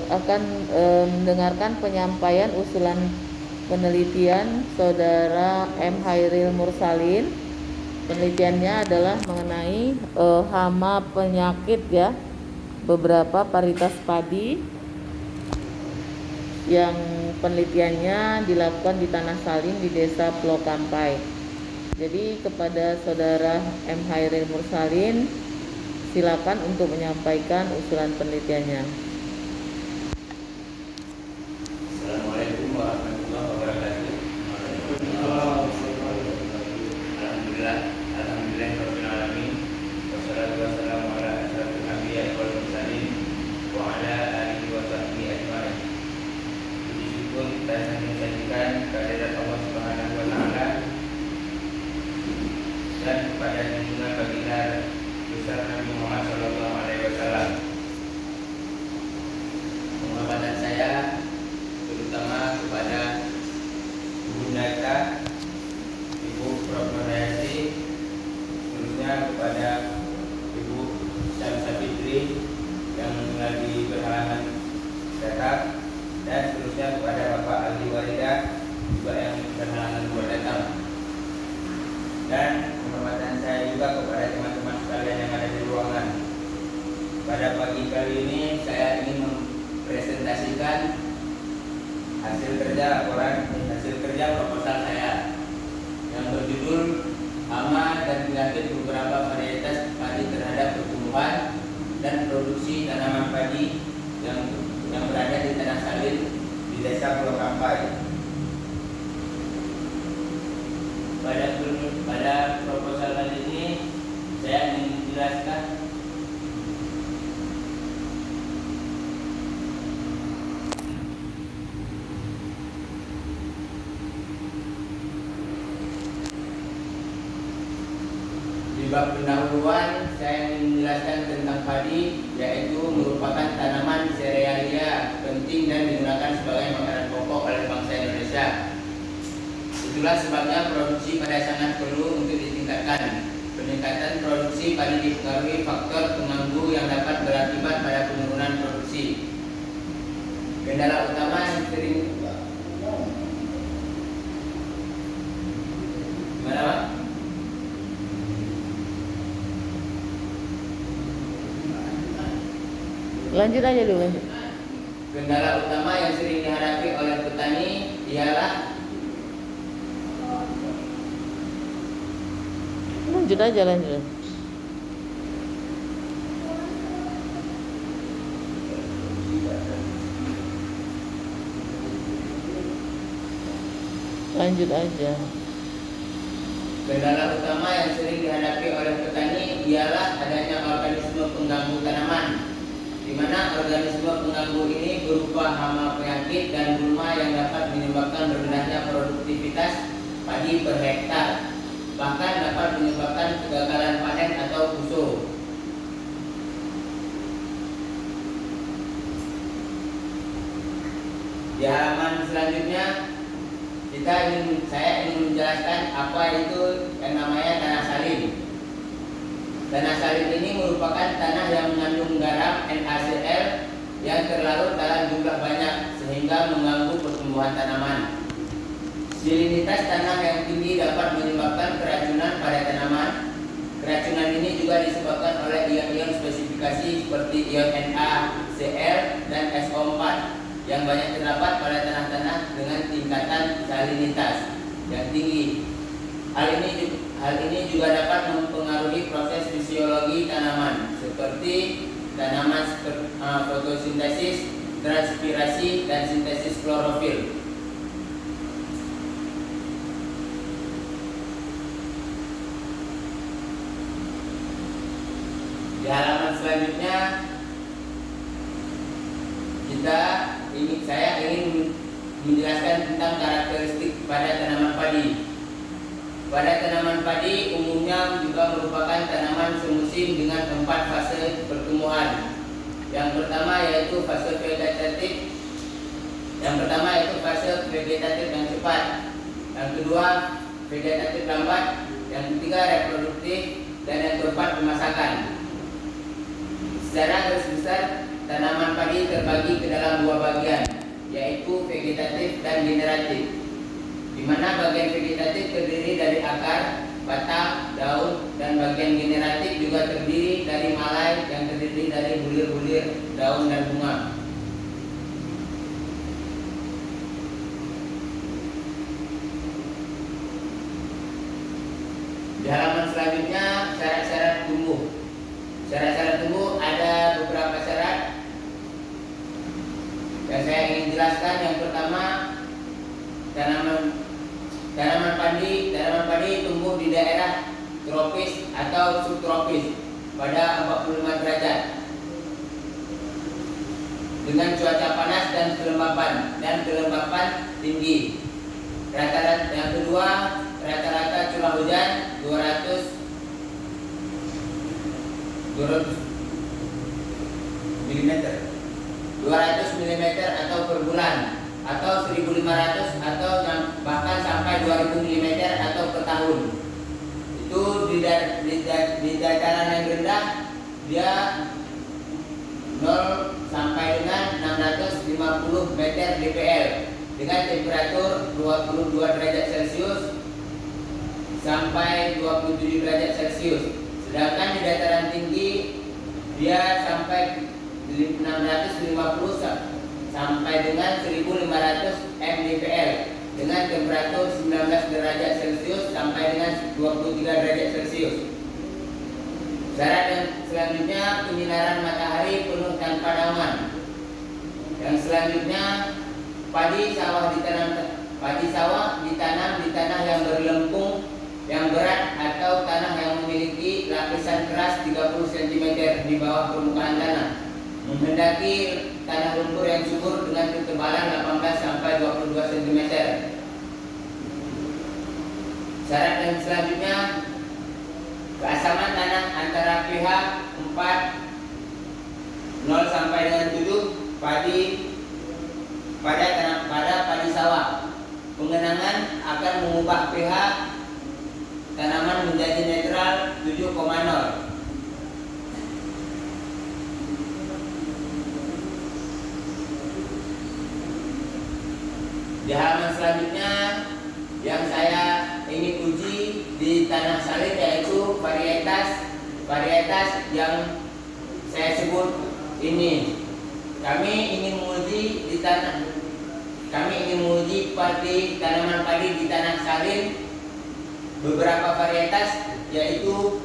akan mendengarkan penyampaian usulan penelitian Saudara M. Hairil Mursalin. Penelitiannya adalah mengenai hama penyakit ya, beberapa varietas padi yang penelitiannya dilakukan di Tanah Salim di Desa Plokampai. Jadi kepada Saudara M. Hairil Mursalin, silakan untuk menyampaikan usulan penelitiannya. Assalamualaikum warahmatullahi wabarakatuh. Alhamdulillah rabbil alamin. Wassalatu wassalamu ala asyrafil anbiya'i wal mursalin wa ala alihi wa sahbihi ajmain. Puji syukur kita sampaikan kehadirat Allah Subhanahu wa taala dan kepada junjungan baginda besar Nabi Muhammad sallallahu alaihi wasallam. Penghormatan saya terutama kepada Bunda Eka, Ibu Prof. Nurhayati, seterusnya kepada Ibu Syamsa Fitri yang lagi berhalangan datang, dan seterusnya kepada Bapak Aldi Warida juga yang berhalangan buat datang. Dan penghormatan saya juga kepada teman-teman sekalian yang ada di ruangan. Pada pagi kali ini saya ingin mempresentasikan hasil kerja proposal saya yang berjudul Hama dan Penyakit Beberapa Varietas Padi Terhadap Pertumbuhan dan Produksi Tanaman Padi yang berada di Tanah Salim di Desa Plokampai. Pada proposal kali ini saya ingin menjelaskan di bab pendahuluan. Saya ingin menjelaskan tentang padi, yaitu merupakan tanaman serealia penting dan digunakan sebagai makanan pokok oleh bangsa Indonesia. Itulah sebabnya produksi pada sangat perlu untuk ditingkatkan. Peningkatan produksi padi dipengaruhi faktor pengganggu yang dapat berakibat pada penurunan produksi. Kendala utama yang sering gimana Pak? Lanjut aja dulu. Kendala utama yang sering dihadapi oleh petani ialah Lanjut aja. Kendala utama yang sering dihadapi oleh petani ialah adanya organisme pengganggu tanaman, di mana organisme pengganggu ini berupa hama penyakit dan gulma yang dapat menyebabkan rendahnya produktivitas padi per hektar, bahkan dapat menyebabkan kegagalan panen atau puso. Di halaman selanjutnya saya ingin menjelaskan apa itu yang namanya tanah salim. Tanah salim ini merupakan tanah yang mengandung garam NaCl yang terlarut dalam jumlah banyak sehingga mengganggu pertumbuhan tanaman. Salinitas tanah yang tinggi dapat menyebabkan keracunan pada tanaman. Keracunan ini juga disebabkan oleh ion-ion spesifikasi seperti ion NaCl dan SO4 yang banyak terdapat pada tanah-tanah dengan tingkatan salinitas yang tinggi. Hal ini juga dapat mempengaruhi proses fisiologi tanaman seperti tanaman fotosintesis, transpirasi, dan sintesis klorofil. Di halaman selanjutnya saya ingin menjelaskan tentang karakteristik pada tanaman padi. Pada tanaman padi umumnya juga merupakan tanaman semusim dengan 4 fase pertumbuhan. Yang pertama yaitu fase vegetatif yang cepat. Yang kedua vegetatif lambat. Yang ketiga reproduktif, dan yang keempat pemasakan. Secara garis besar, tanaman padi terbagi ke dalam dua bagian, yaitu vegetatif dan generatif. Di mana bagian vegetatif terdiri dari akar, batang, daun, dan bagian generatif juga terdiri dari malai yang terdiri dari bulir-bulir daun dan bunga. Di halaman selanjutnya, syarat-syarat tumbuh. Syarat-syarat tumbuh ada beberapa syarat yang saya ingin jelaskan. Yang pertama, tanaman padi tumbuh di daerah tropis atau subtropis pada 45 derajat dengan cuaca panas dan kelembapan tinggi. Yang kedua, rata-rata curah hujan 200 mm atau per bulan, atau 1.500 atau bahkan sampai 2.000 mm atau per tahun. Itu di dataran yang rendah dia 0 sampai dengan 650 meter dpl dengan temperatur 22 derajat Celcius sampai 27 derajat Celcius. Sedangkan di dataran tinggi dia sampai 650 sampai dengan 1.500 mdpl dengan temperatur 19 derajat Celcius sampai dengan 23 derajat Celcius. Syarat yang selanjutnya, penyinaran matahari penuh tanpa naungan. Yang selanjutnya, padi sawah ditanam di tanah yang berlempung, yang berat atau tanah yang memiliki lapisan keras 30 cm di bawah permukaan tanah, menghendaki tanah lumpur yang subur dengan ketebalan 18 sampai 22 cm. Syarat yang selanjutnya, keasaman tanah antara pH 4 0 sampai dengan 7 pada padi sawah. Pengenangan akan mengubah pH tanaman menjadi netral 7,0. Di halaman selanjutnya yang saya ingin uji di tanah salin yaitu varietas yang saya sebut ini. Kami ingin menguji tanaman padi di tanah salin beberapa varietas, yaitu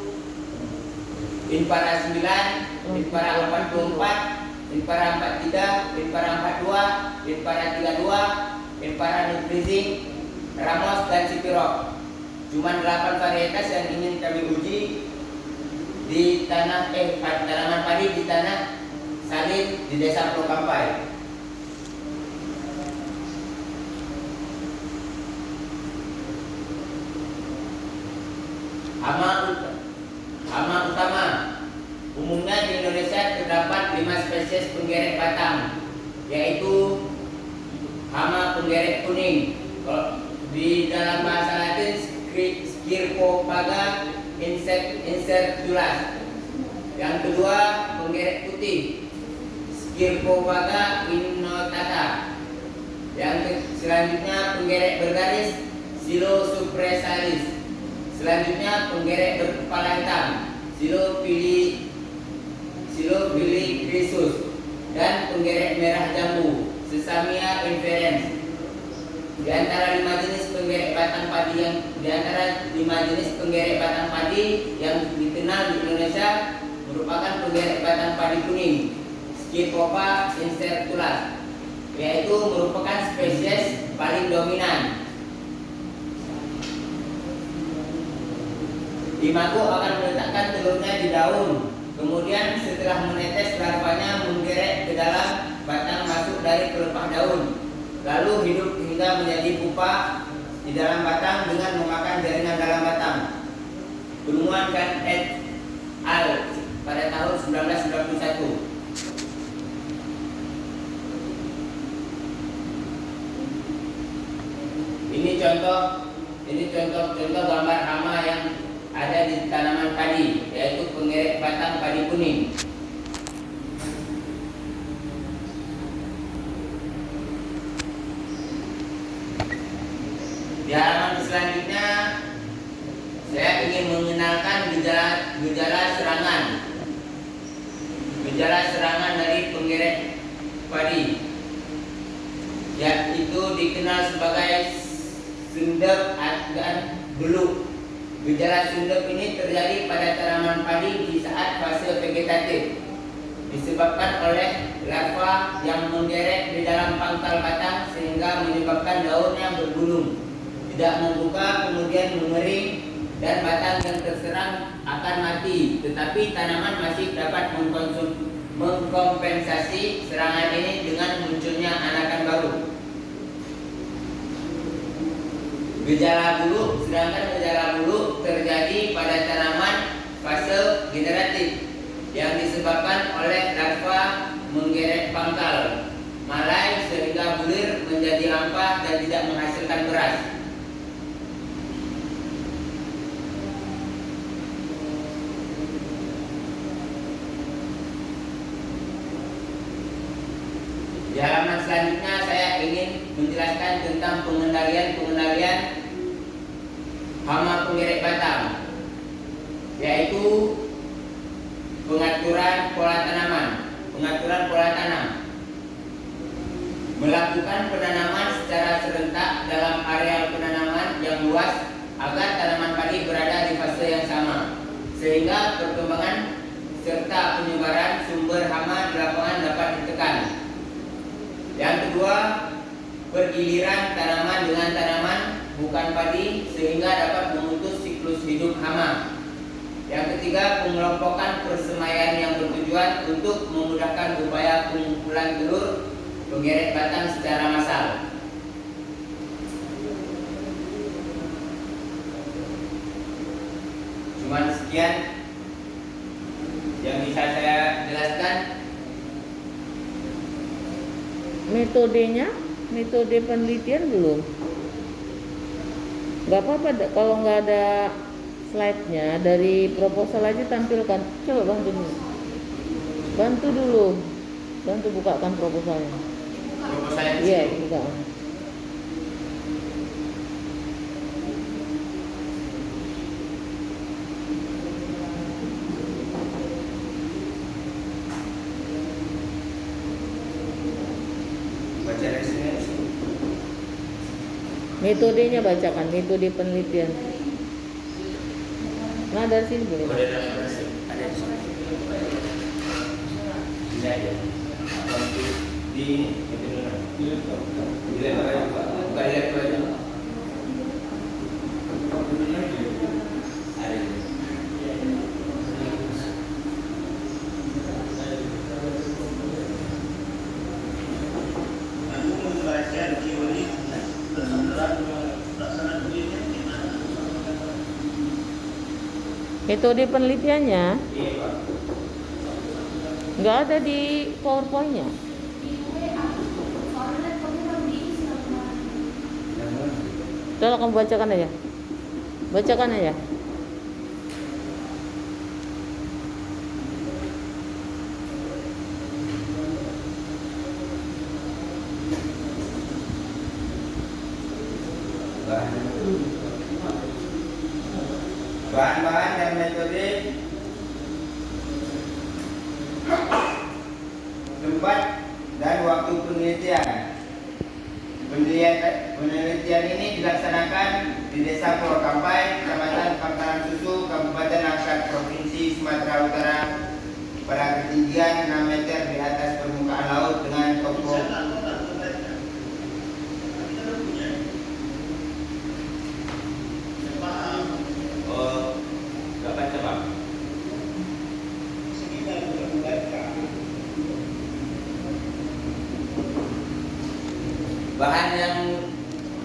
Impara 9, Impara 44, Impara 43, Impara 42, Impara 32, Impara Nutrizing, Ramos dan Cipirok. Cuma 8 varietas yang ingin kami uji di tanaman padi di tanah salin di Desa Plokampai. Hama utama. Umumnya di Indonesia terdapat 5 spesies penggerek batang, yaitu hama penggerek kuning. Di dalam bahasa Latin Scirphopaga incertulus. Yang kedua, penggerek putih, Scirphopaga innotata. Yang selanjutnya, penggerek bergaris, Psilocypressalis. Selanjutnya, penggerek berkepala hitam, Psilophylicisus, dan penggerek merah jambu, Sesamia inferens. Di antara 5 jenis penggerek batang padi yang dikenal di Indonesia merupakan penggerek batang padi kuning, Scirphopa incertulus, yaitu merupakan spesies paling dominan. Imago akan meletakkan telurnya di daun, kemudian setelah menetes larvanya menggerek ke dalam batang masuk dari pelepah daun, lalu hidup hingga menjadi pupa di dalam batang dengan memakan jaringan dalam batang. Penemuan Kan et al. pada tahun 1991. Ini contoh gambar hama yang ada di tanaman padi, yaitu penggerek batang padi kuning. gejala serangan. Gejala serangan dari penggeret padi, yaitu dikenal sebagai sundep dan beluk. Gejala sundep ini terjadi pada tanaman padi di saat fase vegetatif, disebabkan oleh larva yang menggeret di dalam pangkal batang sehingga menyebabkan daun yang bergulung, tidak membuka, kemudian mengering, dan batang yang terserang akan mati. Tetapi tanaman masih dapat mengkompensasi serangan ini dengan munculnya anakan baru. Gejala buluk, sedangkan gejala buluk terjadi pada tanaman fase generatif yang disebabkan oleh larva menggeret pangkal malai sehingga bulir menjadi hampa dan tidak menghasilkan beras. Di halaman selanjutnya saya ingin menjelaskan tentang pengendalian hama penggeret batang, yaitu pengaturan pola tanam, melakukan penanaman secara serentak dalam areal penanaman yang luas agar tanaman padi berada di fase yang sama, sehingga perkembangan serta penyebaran sumber hama di lapangan dapat ditekan. Yang kedua, pergiliran tanaman dengan tanaman bukan padi sehingga dapat memutus siklus hidup hama. Yang ketiga, pengelompokan persemaian yang bertujuan untuk memudahkan upaya pengumpulan telur penggeret batang secara massal. Cuman sekian yang bisa saya jelaskan. Metode penelitian belum? Gak apa-apa kalau nggak ada slide-nya, dari proposal aja tampilkan. Coba bantu dulu, bantu bukakan proposalnya. Proposalnya Iya, buka. Baca dari sini. Metodenya bacakan, metode penelitian. Nah, dari sini boleh. Ada di sini. Ini aja. Di ini itu dulu. Dilihat aja. Buka lihat aja. Ada. Metode penelitiannya Iya, Pak. nggak ada di PowerPoint-nya. Tolong kamu bacakan aja. Bacakan aja. Bahan-bahan dan metode, tempat dan waktu penelitian. Penelitian ini dilaksanakan di Desa Purwokampai, Kecamatan Pangkalan Susu, Kabupaten Langkat, Provinsi Sumatera Utara, pada ketinggian 6 meter di atas permukaan laut dengan topografis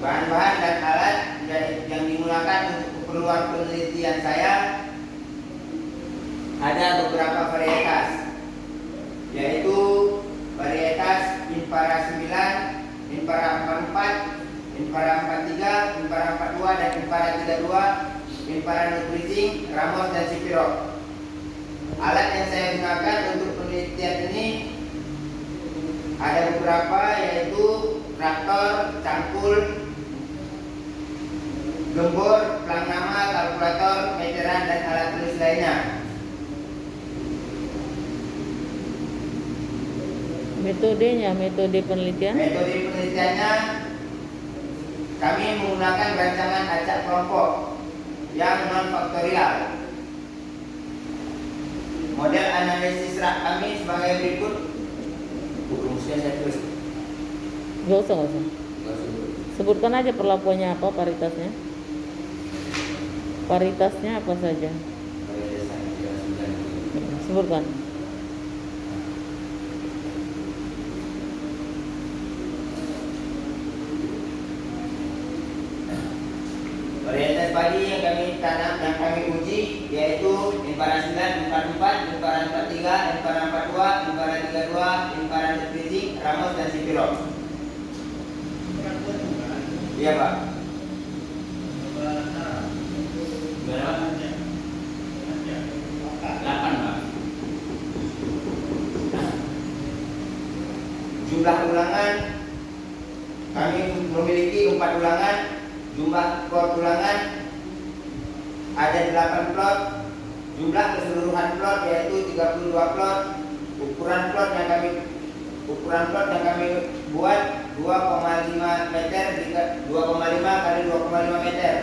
bahan-bahan dan alat yang digunakan untuk keperluan penelitian saya. Ada beberapa varietas, yaitu varietas Impara 9, Impara 44, Impara 43, Impara 42 dan Impara 32, Impara Nutrising, Ramos dan Sipiro. Alat yang saya gunakan untuk penelitian ini ada beberapa, yaitu traktor, cangkul, gembor, pelang nama, kalkulator, meteran dan alat tulis lainnya. Metodenya, metode penelitian. Metode penelitiannya kami menggunakan rancangan acak kelompok yang non-faktorial. Model analisis rak kami sebagai berikut. Rumusnya saya tulis. Gak usah. Sebutkan aja perlakuannya apa, paritasnya. Paritasnya apa saja? Sebutkan. Varietas padi yang kami tanam, yang kami uji yaitu Impara 9, Impara 4, Impara 43, Impara 42, Impara 32, Impara Terpilih, Ramos dan Sipirok. Iya Pak. Berapa? 8 Pak. Jumlah ulangan kami memiliki 4 ulangan. Jumlah plot ulangan ada 8 plot. Jumlah keseluruhan plot yaitu 32 plot. Ukuran plot yang kami buat 2,5 meter 2,5 kali 2,5 meter.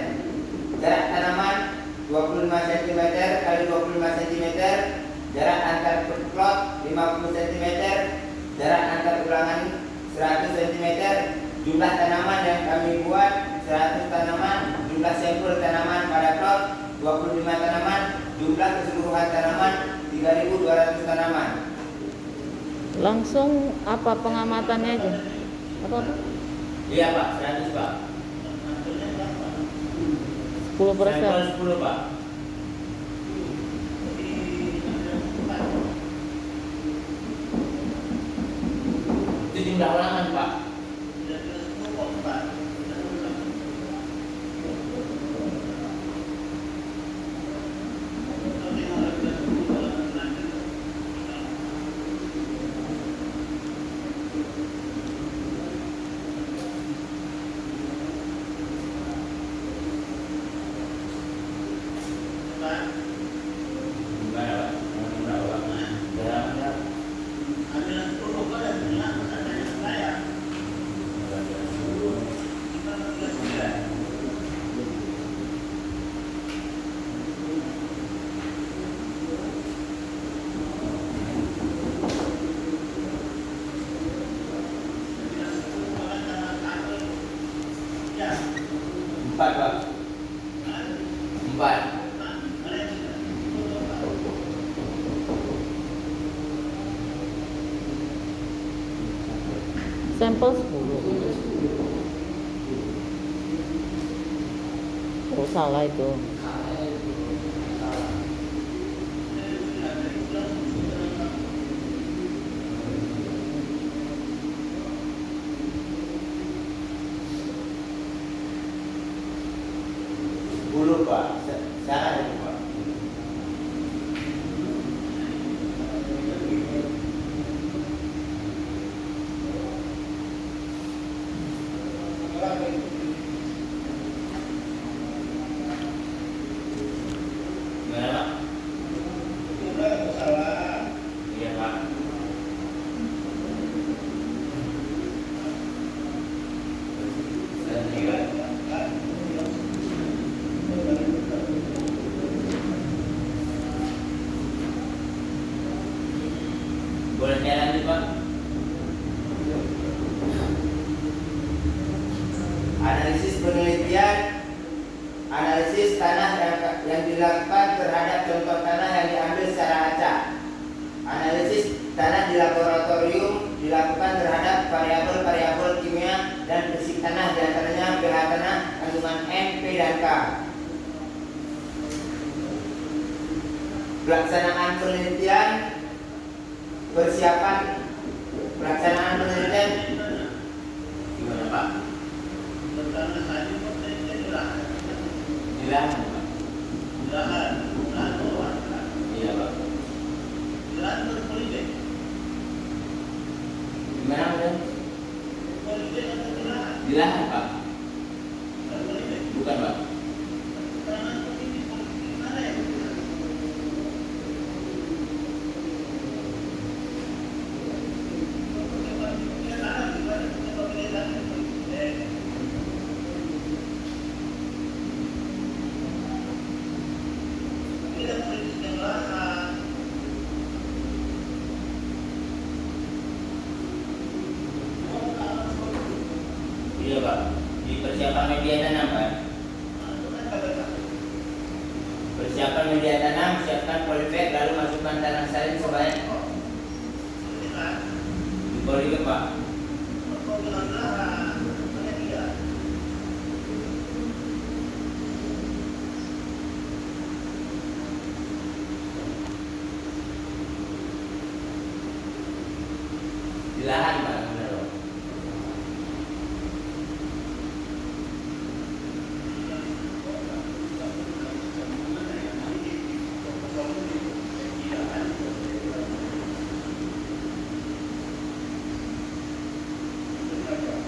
Jarak tanaman 25 cm kali 25 cm. Jarak antar plot 50 cm. Jarak antar ulangan 100 cm. Jumlah tanaman yang kami buat 100 tanaman. Jumlah sampel tanaman pada plot 25 tanaman. Jumlah keseluruhan tanaman 3.200 tanaman. Langsung apa pengamatannya aja? Apa? Iya Pak, 100 Pak. 10%. Sampel 10 Pak. Itu jumlah ulangan Pak. Empat Pak. 4. Sampel 10. Oh, salah itu. Pak. Salah itu Pak. Gimana Pak? Iya Pak. Boleh saya lanjut Pak? Analisis penelitian, analisis tanah yang dilakukan terhadap contoh tanah yang diambil secara acak. Analisis tanah di laboratorium dilakukan terhadap variabel-variabel kimia dan fisik tanah, diantaranya pH tanah, kandungan N, P, dan K. Pelaksanaan penelitian, persiapan pelaksanaan penelitian gimana Pak? Di lahan Pak. Iya Pak. Gimana Pak? Di lahan Pak. Bukan Pak. Iya Pak, di persiapan media tanam Pak. Persiapan media tanam, siapkan polybag lalu masukkan tanah salin sebanyak di polybag Pak. Di lahan Pak. Benar, Pak.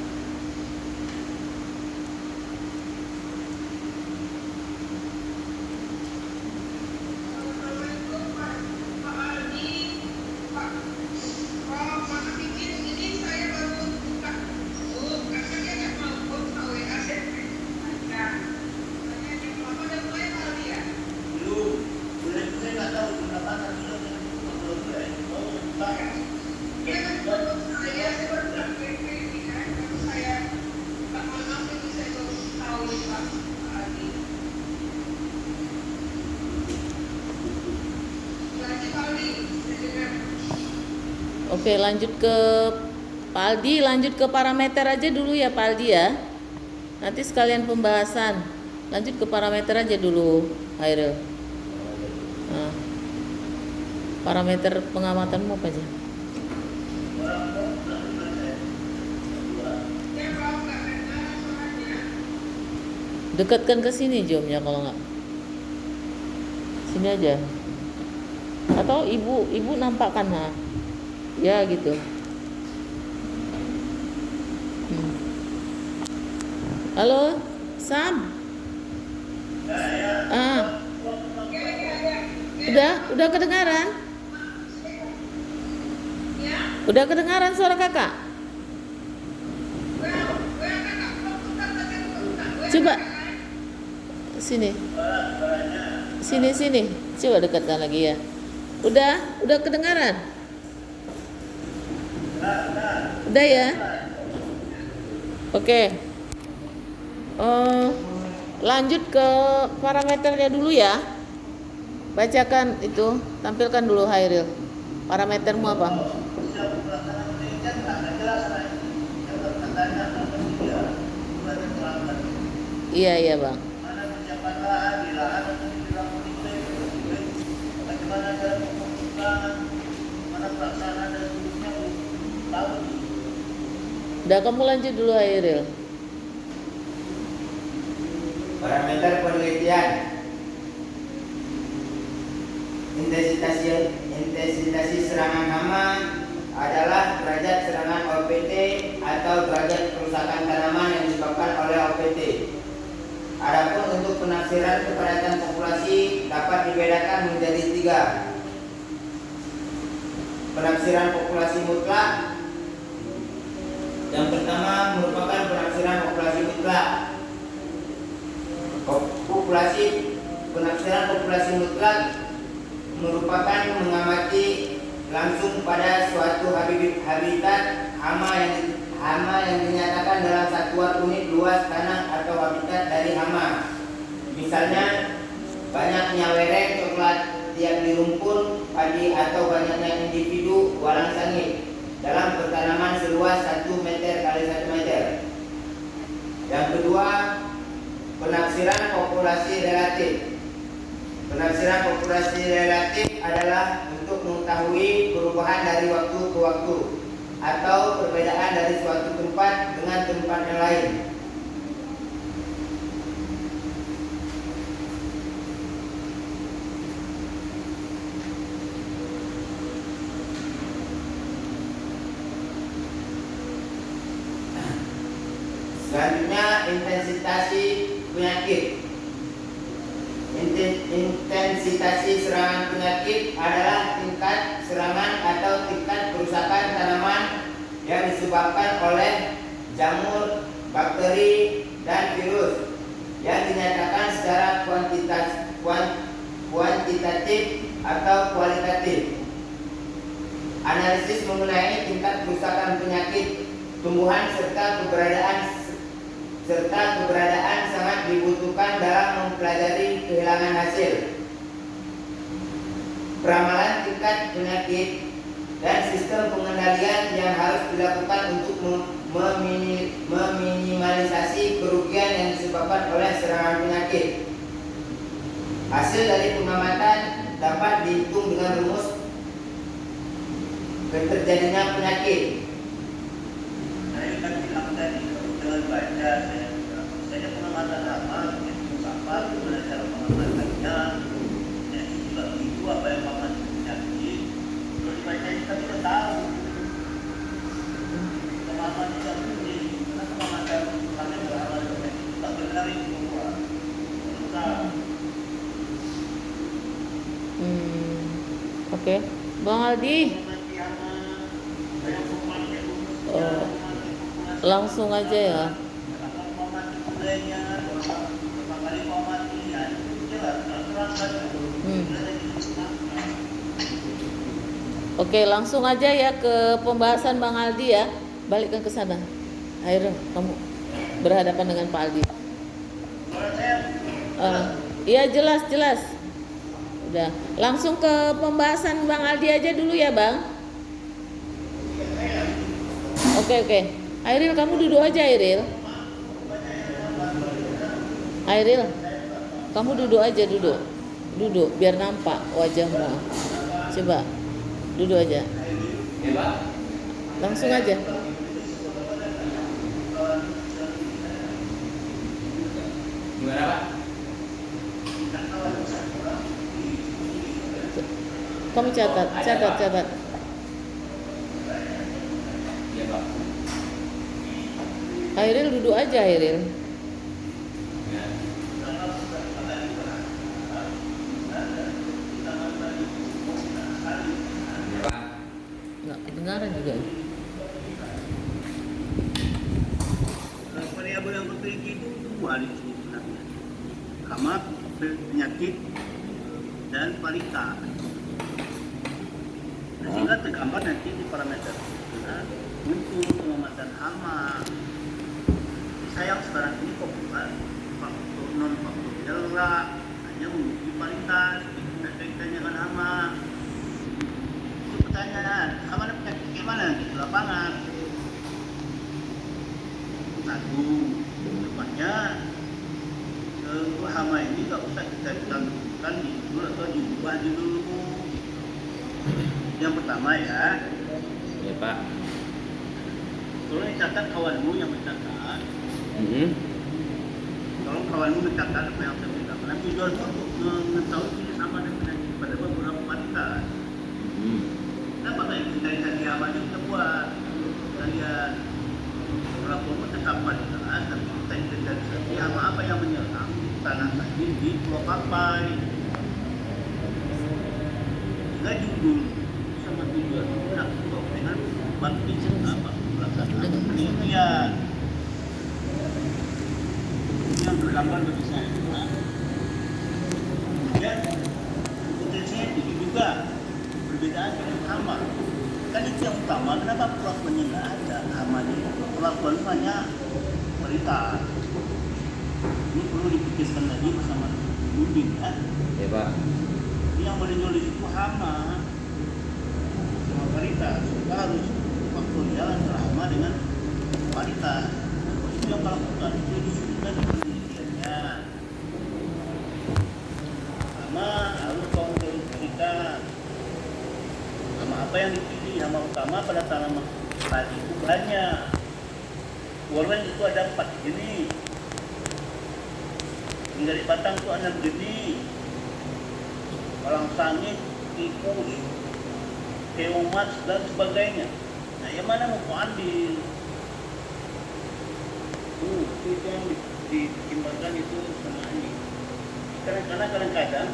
Oke, lanjut ke Pak Aldi, lanjut ke parameter aja dulu ya Pak Aldi ya. Nanti sekalian pembahasan. Lanjut ke parameter aja dulu, Hairil. Nah, parameter pengamatanmu apa aja? Dekatkan ke sini Jomnya kalau nggak. Sini aja. Atau ibu nampakkan ha. Ya gitu. Halo, Sam. Udah kedengaran? Udah kedengaran suara kakak? Coba sini. Sini. Coba dekatkan lagi ya. Udah kedengaran? Udah ya? Oke. Lanjut ke parameternya dulu ya. Bacakan itu, tampilkan dulu Hairil. Parametermu apa? Iya Bang. Udah, kamu lanjut dulu Hairil. Parameter penelitian. Intensitas serangan hama adalah derajat serangan OPT atau derajat kerusakan tanaman yang disebabkan oleh OPT. Adapun untuk penafsiran kepadatan populasi dapat dibedakan menjadi 3. Penafsiran populasi mutlak. Yang pertama merupakan penafsiran populasi mutlak. Penafsiran populasi mutlak merupakan mengamati langsung pada suatu habitat hama yang dinyatakan dalam satuan unit luas tanah atau habitat dari hama. Misalnya banyaknya lereng coklat tiap di rumpun padi atau banyaknya individu walang sangit dalam pertanaman seluas 1 meter kali 1 meter. Yang kedua, penafsiran populasi relatif. Penafsiran populasi relatif adalah untuk mengetahui perubahan dari waktu ke waktu atau perbedaan dari suatu tempat dengan tempat yang lain. Selanjutnya, intensitasi penyakit. Intensitasi serangan penyakit adalah tingkat serangan atau tingkat kerusakan tanaman yang disebabkan oleh jamur, bakteri, dan virus yang dinyatakan secara kuantitatif atau kualitatif. Analisis mengenai tingkat kerusakan penyakit tumbuhan serta keberadaan serta keberadaan sangat dibutuhkan dalam mempelajari kehilangan hasil, peramalan tingkat penyakit, dan sistem pengendalian yang harus dilakukan untuk meminimalisasi kerugian yang disebabkan oleh serangan penyakit. Hasil dari pengamatan dapat dihitung dengan rumus terjadinya penyakit. Saya kan bilang tadi dengan baca saya pengamatan apa, apa gimana cara pengamatannya, dan juga itu apa yang paman penyakit. Kalau dibaca ini kami tidak tahu. Pemahaman tidak ini, karena pengamatan kami beramal penyakit tak benar itu semua. Oke, Bang Aldi. Langsung aja ya. Oke, langsung aja ya ke pembahasan Bang Aldi ya. Balikkan ke sana. Ayo, kamu berhadapan dengan Pak Aldi. Iya jelas. Udah, langsung ke pembahasan Bang Aldi aja dulu ya, Bang. Oke. Airil, kamu duduk aja, Airil. Airil, kamu duduk aja, duduk biar nampak wajahmu. Coba duduk aja. Langsung aja. Gimana, Pak? Kamu catat. Iya, Pak. Airil duduk aja, Airil. Ya. Ya, Pak. Nggak kedengaran juga. Variabel yang tertinggi itu dua di sini sebenarnya. Hama, penyakit, dan kualitas. Nah, sehingga tergambar nanti di parameter untuk pengamatan hama. Sayang sekarang ini populer faktor non faktorial hanya menguji kualitas, tidak kaitannya dengan hama. Itu pertanyaan, hama dan penyakit gimana di lapangan? Satu, depannya hama ini nggak usah kita tentukan di dulu atau diubah dulu. Yang pertama ya, Pak. tolong catat kawanmu yang mencatat. Tolong kawanmu mencatat apa yang saya minta. Karena tujuanmu untuk mengetahui jenis hama dan penyakit pada beberapa kualitas. Kenapa kayak kita tadi hama itu kita buat? Kita lihat walaupun tetap kualitas, tapi kita identifikasi hama apa yang menyerang tanah tadi di Pulau Papai. Sehingga judul sama tujuan nak untuk dengan bakti apa pelaksanaan penelitian yang bergambar bagi saya. Kemudian potensinya tinggi juga perbedaan dengan hama. Kan itu yang utama. Kenapa perlakuannya nggak ada hama ini? Perlakuan banyak kualitas. Ini perlu dipikirkan lagi bersama Budin ya. Ya, Pak. Yang menonjol itu hama sama kualitas. Kita harus faktorial antara hama dengan kualitas. Itu yang kalau bukan itu disebutkan di penelitiannya. Hama harus kita. Hama apa yang dipilih? Hama utama pada tanaman padi itu banyak. Warna itu ada 4 jenis. Dari batang itu 6 jenis. Walang sangit, tikus, keomas dan sebagainya. Nah, yang mana mau ambil? Itu yang ditimbangkan itu sama ini. Karena kadang-kadang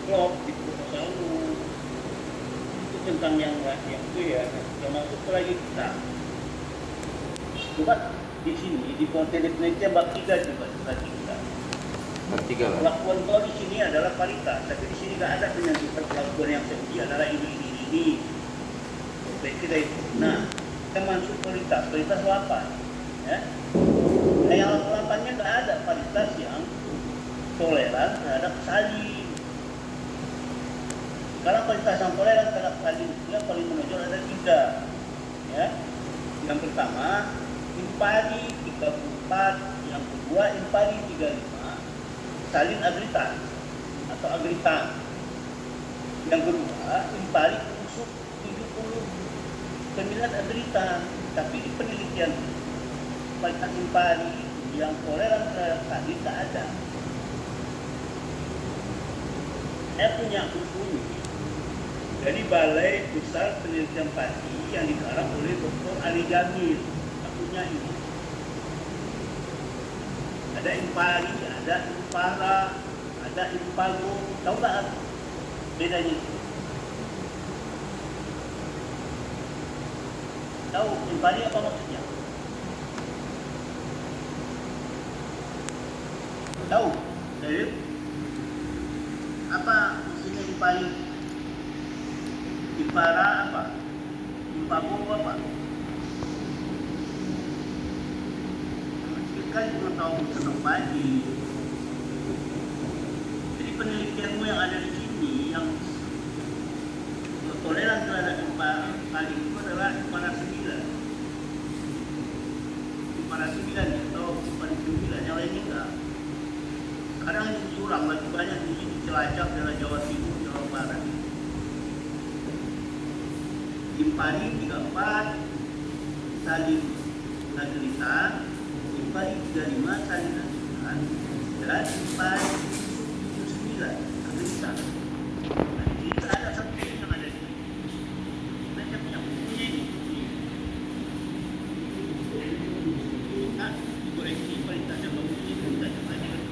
klop itu selalu itu tentang yang itu ya. Termasuk lagi kita. Coba di sini di konten penelitian bab 3 coba kita. Bertiga, Pak. Perlakuan kau di sini adalah kualitas, tapi di sini nggak ada penyentuhan perlakuan yang tinggi adalah ini. Baik kita itu. Nah, masuk kualitas 8, ya. Nah, yang 8-nya nggak ada kualitas yang toleran terhadap salin. Sekarang kualitas yang toleran terhadap salin yang paling menonjol ada 3, ya. Yang pertama impari 34, yang kedua impari 35, salin agritan atau agritan. Yang kedua impari usuk 79 agritan. Tapi di penelitian kualitas impari yang toleran terhadap salin tidak ada. Saya punya buku dari Balai Besar Penelitian Padi yang dikarang oleh Dr. Ali Jamil. Saya punya ini. Ada impari, ada impara, ada impago. Tahu tak bedanya itu? Tahu impari apa maksudnya? Tahu? Jadi apa maksudnya impari? Impara apa? Impago apa? Kita juga tahu tentang padi. Jadi penelitianmu yang ada di sini yang toleran terhadap impari itu adalah impara 9. Impara 9 atau impari 9, yang lainnya enggak. Sekarang ini curang lagi banyak di sini Cilacap, daerah Jawa Timur, Jawa Barat. Impari 34 salin agritan, impari 35 salin agritan, dan impari 9 agritan. Nah, ini ada satu yang ada di sini. Nah, saya punya bukunya ini. Nah, dikoreksi kualitasnya bagus ini, kualitasnya tadi kan.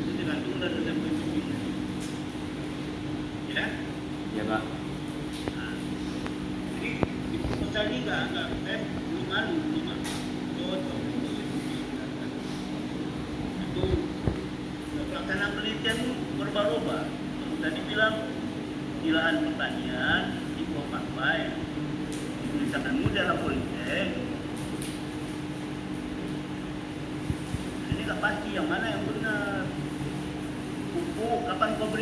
Itu tergantung dari pemimpinnya. Ya? Ya Pak. Tadi enggak belum malu cocok itu pelaksanaan penelitian berubah-ubah. Tadi bilang lahan pertanian di Plokampai, tulisanmu dalam politek. Ini nggak pasti yang mana yang benar. Pupuk kapan kau beri